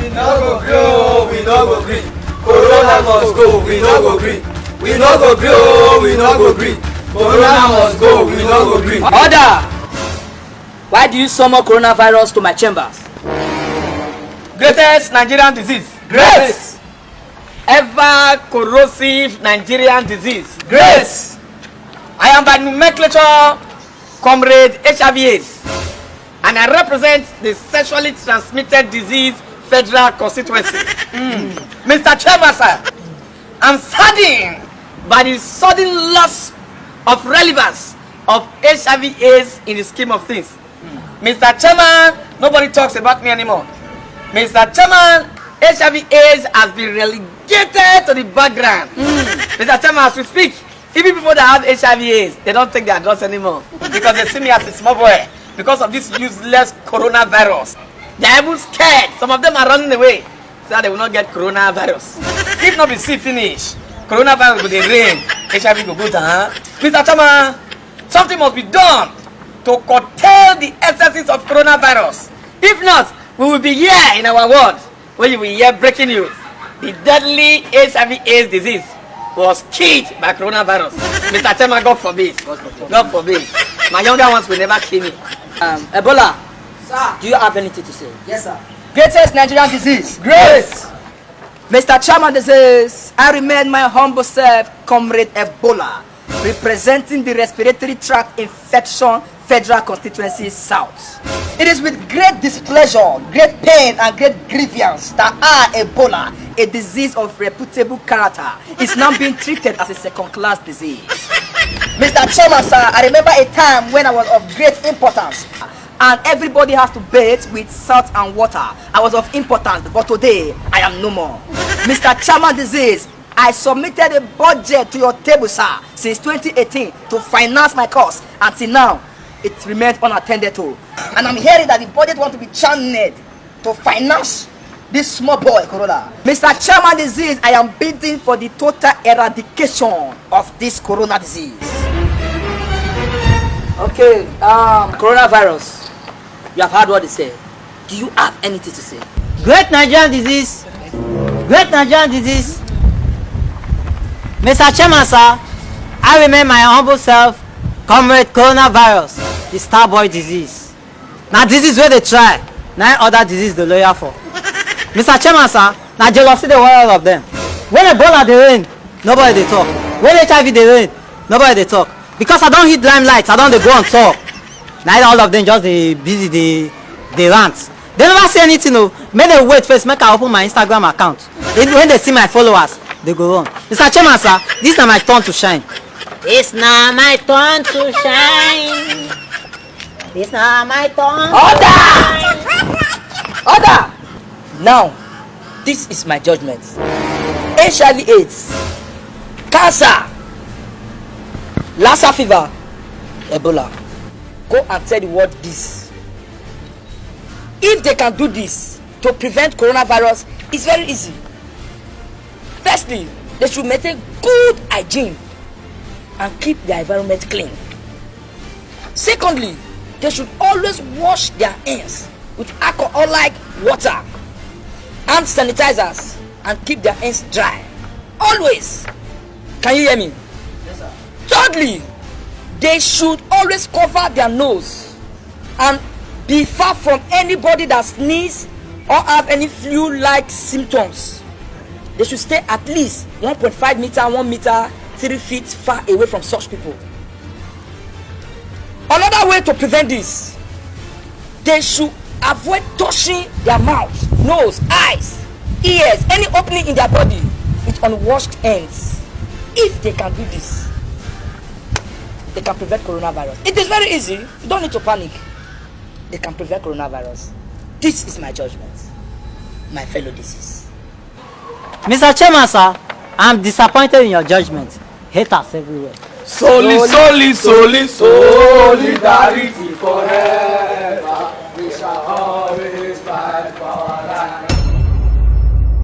We no go gree, we no go gree. Corona must go, we no go gree. We no go gree, we no go gree. Corona must go, we no go gree. Order! Why do you summon coronavirus to my chambers? Greatest Nigerian disease. Great! Ever corrosive Nigerian disease. Great! I am by nomenclature Comrade HIV/AIDS, and I represent the sexually transmitted disease federal constituency. Mr. Chairman, sir, I'm saddened by the sudden loss of relevance of HIV/AIDS in the scheme of things. Mr. Chairman, nobody talks about me anymore. Mr. Chairman, HIV/AIDS has been relegated to the background. Mr. Chairman, as we speak, even people that have HIV/AIDS, they don't take their drugs anymore because they see me as a small boy because of this useless coronavirus. They are even scared. Some of them are running away so that they will not get coronavirus. If not be see finish, coronavirus will dey reign, HIV will go down. Mr. Chairman, something must be done to curtail the excesses of coronavirus. If not, we will be here in our world where you will hear breaking news. The deadly HIV/AIDS disease was killed by coronavirus. Mr. Chairman, God forbid. God forbid. My younger ones will never kill me. Ebola, Sir. do you have anything to say? Yes, sir. Greatest Nigerian disease. Great. Mr. Chairman disease, I remain my humble self, Comrade Ebola, representing the respiratory tract infection federal constituency south. It is with great displeasure, great pain and great grievance that Ebola, a disease of reputable character, is now being treated as a second-class disease. Mr. Chairman, sir, I remember a time when I was of great importance and everybody has to bathe with salt and water. I was of importance, but today I am no more. Mr. Chairman disease, I submitted a budget to your table, sir, since 2018 to finance my course. Until now, it remains unattended to. And I'm hearing that the budget want to be channeled to finance this small boy, Corona. Mr. Chairman disease, I am bidding for the total eradication of this Corona disease. Okay, coronavirus. You have heard what they say. Do you have anything to say? Great Nigerian disease. Great Nigerian disease. Mr. Chairman, sir, I remain my humble self, Comrade Coronavirus, the Starboy disease. Now disease where they try, now other disease the lawyer for. Mr. Chairman, sir, now jealousy the world of them. When Ebola they reign, nobody they talk. When HIV they reign, nobody they talk. Because I don't hit limelight, I don't they go on talk. Now all of them just they busy, they rant. They never say anything, no. Make them wait first, make I open my Instagram account. When they see my followers, they go on. Mr. Chairman, sir, this is my turn to shine. It's now my turn to shine. It's now my turn. Order! Now, this is my judgment. HIV/AIDS, cancer, Lassa fever, Ebola. Go and tell the world this. If they can do this to prevent coronavirus, it's very easy. Firstly, they should maintain good hygiene and keep their environment clean. Secondly, they should always wash their hands with alcohol-like water and sanitizers and keep their hands dry. Always. Can you hear me? Yes, sir. Thirdly, they should always cover their nose and be far from anybody that sneezes or have any flu-like symptoms. They should stay at least 1.5 meter, 1 meter, 3 feet far away from such people. Another way to prevent this, they should avoid touching their mouth, nose, eyes, ears, any opening in their body with unwashed hands. If they can do this, they can prevent coronavirus. It is very easy. You don't need to panic. They can prevent coronavirus. This is my judgment, my fellow disease. Mr. Chairman, sir, I'm disappointed in your judgment. Haters everywhere. Solidarity forever.